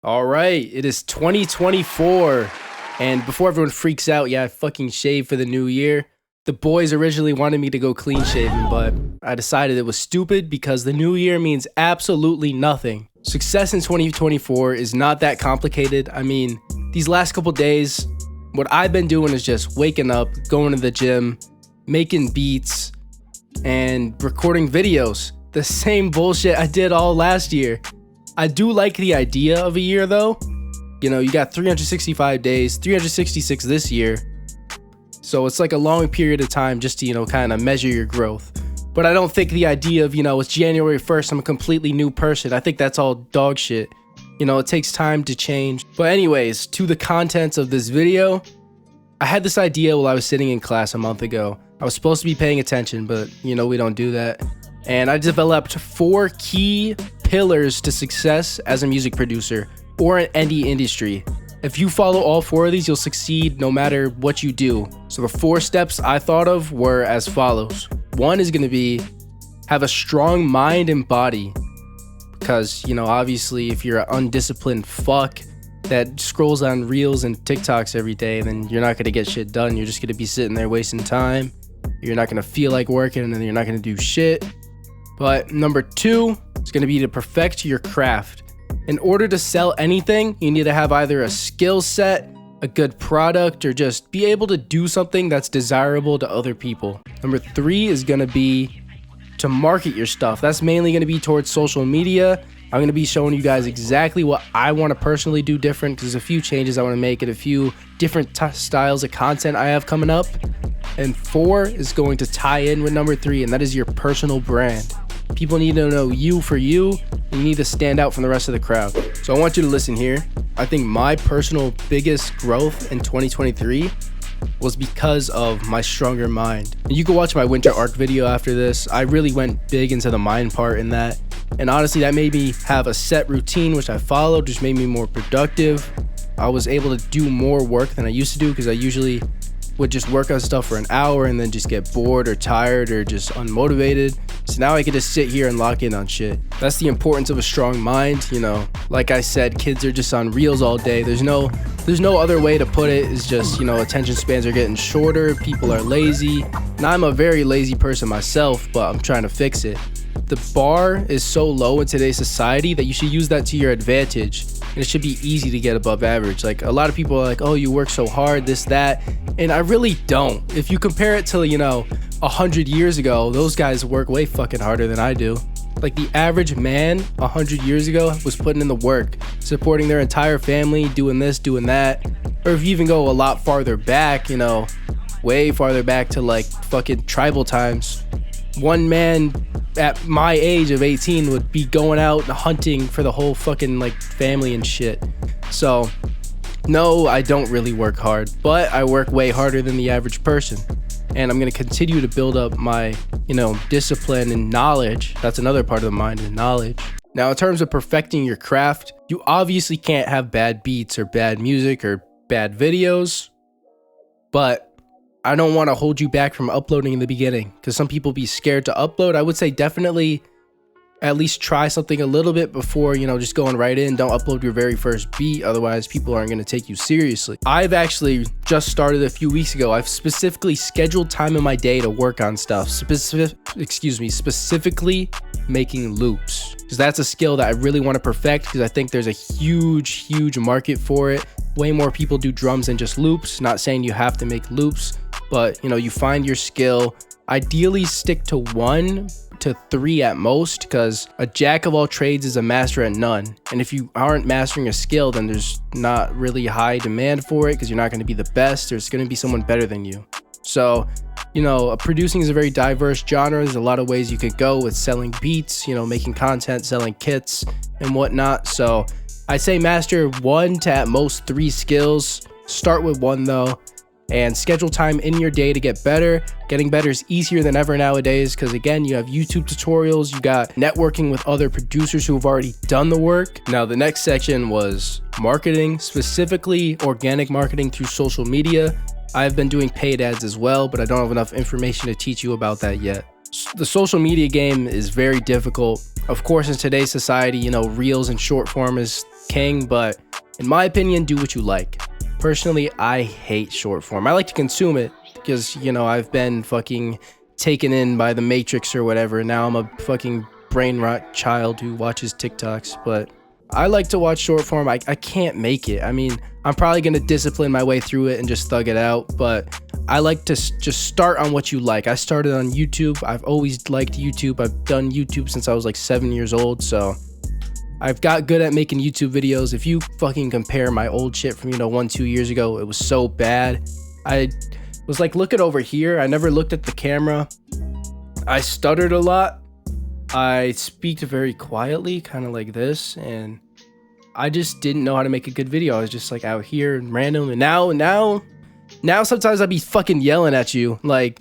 All right, it is 2024. And before everyone freaks out, yeah, I fucking shaved for the new year. The boys originally wanted me to go clean shaven, but I decided it was stupid because the new year means absolutely nothing. Success in 2024 is not that complicated. I mean, these last couple days, what I've been doing is just waking up, going to the gym, making beats, and recording videos. The same bullshit I did all last year. I do like the idea of a year though. You know, you got 365 days, 366 this year. So it's like a long period of time just to, kind of measure your growth. But I don't think the idea of, it's January 1st, I'm a completely new person. I think that's all dog shit. It takes time to change. But anyways, to the contents of this video, I had this idea while I was sitting in class a month ago. I was supposed to be paying attention, but we don't do that. And I developed 4 key pillars to success as a music producer or in any industry. If you follow all 4 of these, you'll succeed no matter what you do. So the 4 steps I thought of were as follows. 1 is going to be have a strong mind and body. Because, obviously if you're an undisciplined fuck that scrolls on reels and TikToks every day, then you're not going to get shit done. You're just going to be sitting there wasting time. You're not going to feel like working, and then you're not going to do shit. But number 2 is going to be to perfect your craft. In order to sell anything, you need to have either a skill set, a good product, or just be able to do something that's desirable to other people. Number 3 is going to be to market your stuff. That's mainly going to be towards social media. I'm going to be showing you guys exactly what I want to personally do different. There's a few changes I want to make and a few different styles of content I have coming up. And 4 is going to tie in with number 3, and that is your personal brand. People need to know you for you, and you need to stand out from the rest of the crowd. So I want you to listen here. I think my personal biggest growth in 2023 was because of my stronger mind. And you can watch my winter arc video after this. I really went big into the mind part in that. And honestly, that made me have a set routine, which I followed, which made me more productive. I was able to do more work than I used to do because I usually would just work on stuff for an hour and then just get bored or tired or just unmotivated. So now I can just sit here and lock in on shit. That's the importance of a strong mind. Like I said, kids are just on reels all day. There's no other way to put it. It's just, attention spans are getting shorter. People are lazy. And I'm a very lazy person myself, but I'm trying to fix it. The bar is so low in today's society that you should use that to your advantage. And it should be easy to get above average. Like, a lot of people are like, oh, you work so hard, this, that. And I really don't. If you compare it to, 100 years ago, those guys work way fucking harder than I do. Like, the average man 100 years ago was putting in the work, supporting their entire family, doing this, doing that. Or if you even go a lot farther back, way farther back to like fucking tribal times, one man at my age of 18 would be going out hunting for the whole fucking like family and shit. So no, I don't really work hard, but I work way harder than the average person. And I'm going to continue to build up my, discipline and knowledge. That's another part of the mind and knowledge. Now, in terms of perfecting your craft, you obviously can't have bad beats or bad music or bad videos, but I don't want to hold you back from uploading in the beginning because some people be scared to upload. I would say definitely at least try something a little bit before, just going right in. Don't upload your very first beat. Otherwise, people aren't going to take you seriously. I've actually just started a few weeks ago. I've specifically scheduled time in my day to work on stuff. Specifically making loops. Because that's a skill that I really want to perfect because I think there's a huge market for it. Way more people do drums than just loops. Not saying you have to make loops, but you find your skill. Ideally stick to 1 to 3 at most, because a jack of all trades is a master at none. And if you aren't mastering a skill, then there's not really high demand for it because you're not going to be the best. There's going to be someone better than you. So, producing is a very diverse genre. There's a lot of ways you could go with selling beats, making content, selling kits and whatnot. So I say master 1 to at most 3 skills. Start with 1 though. And schedule time in your day to get better. Getting better is easier than ever nowadays because, again, you have YouTube tutorials, you got networking with other producers who have already done the work. Now, the next section was marketing, specifically organic marketing through social media. I've been doing paid ads as well, but I don't have enough information to teach you about that yet. The social media game is very difficult. Of course, in today's society, you know, reels and short form is king, but in my opinion, do what you like. Personally, I hate short form. I like to consume it because, you know, I've been fucking taken in by the Matrix or whatever. Now I'm a fucking brain rot child who watches TikToks, but I like to watch short form. I can't make it. I mean, I'm probably going to discipline my way through it and just thug it out, but I like to just start on what you like. I started on YouTube. I've always liked YouTube. I've done YouTube since I was like 7 years old, so I've got good at making YouTube videos. If you fucking compare my old shit from, you know, 1-2 years ago, it was so bad. I was like, look at over here. I never looked at the camera. I stuttered a lot. I speak very quietly, kind of like this, and I just didn't know how to make a good video. I was just like out here and random, and now sometimes I'd be fucking yelling at you, like,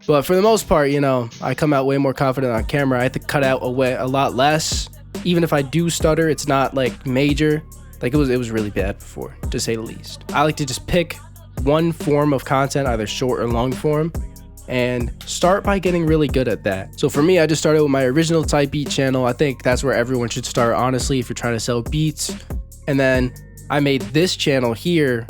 but for the most part, you know, I come out way more confident on camera. I have to cut out a lot less. Even if I do stutter, it's not like major. Like it was really bad before, to say the least. I like to just pick one form of content, either short or long form, and start by getting really good at that. So for me, I just started with my original type beat channel. I think that's where everyone should start, honestly, if you're trying to sell beats. And then I made this channel here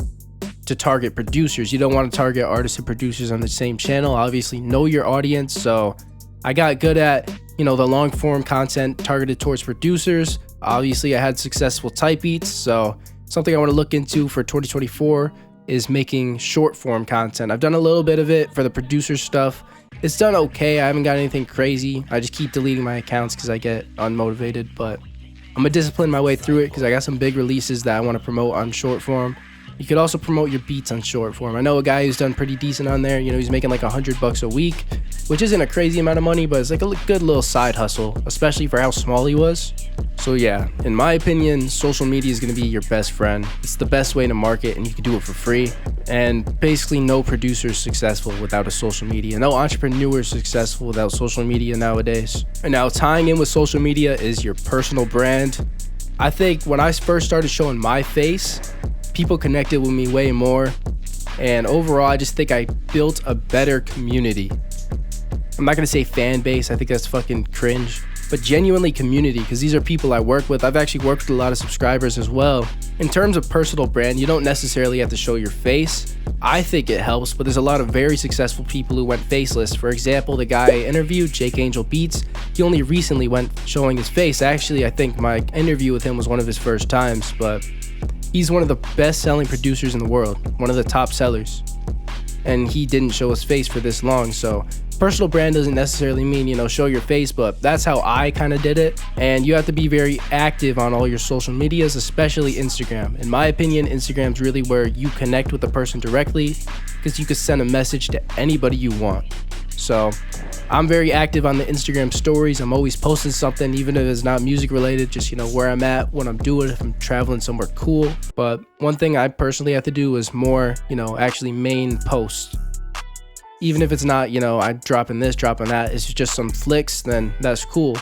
to target producers. You don't want to target artists and producers on the same channel. Obviously, know your audience. So I got good at, you know, the long form content targeted towards producers. Obviously, I had successful type beats. So something I want to look into for 2024 is making short form content. I've done a little bit of it for the producer stuff. It's done okay. I haven't got anything crazy. I just keep deleting my accounts because I get unmotivated, but I'm gonna discipline my way through it because I got some big releases that I want to promote on short form. You could also promote your beats on short form. I know a guy who's done pretty decent on there. You know, he's making like $100 a week, which isn't a crazy amount of money, but it's like a good little side hustle, especially for how small he was. So yeah, in my opinion, social media is going to be your best friend. It's the best way to market, and you can do it for free. And basically no producer is successful without a social media. No entrepreneur is successful without social media nowadays. And now tying in with social media is your personal brand. I think when I first started showing my face, people connected with me way more. And overall, I just think I built a better community. I'm not going to say fan base. I think that's fucking cringe. But genuinely community, because these are people I work with. I've actually worked with a lot of subscribers as well. In terms of personal brand, you don't necessarily have to show your face. I think it helps, but there's a lot of very successful people who went faceless. For example, the guy I interviewed, Jake Angel Beats, he only recently went showing his face. Actually, I think my interview with him was one of his first times, but he's one of the best-selling producers in the world, one of the top sellers. And he didn't show his face for this long, so personal brand doesn't necessarily mean, you know, show your face, but that's how I kind of did it. And you have to be very active on all your social medias, especially Instagram. In my opinion, Instagram's really where you connect with the person directly, because you can send a message to anybody you want. So I'm very active on the Instagram stories. I'm always posting something, even if it's not music related, just, you know, where I'm at, what I'm doing, if I'm traveling somewhere cool. But one thing I personally have to do is more, you know, actually main posts. Even if it's not, you know, I'm dropping this, dropping that, it's just some flicks, then that's cool.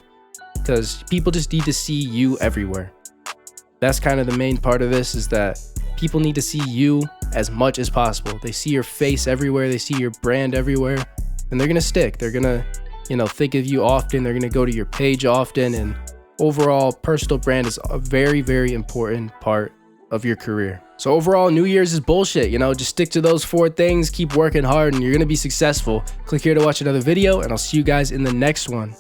Because people just need to see you everywhere. That's kind of the main part of this, is that people need to see you as much as possible. They see your face everywhere, they see your brand everywhere, and they're gonna stick. They're gonna, you know, think of you often, they're gonna go to your page often, and overall, personal brand is a very, very important part of your career. So overall, New Year's is bullshit, you know, just stick to those 4 things, keep working hard, and you're gonna be successful. Click here to watch another video, and I'll see you guys in the next one.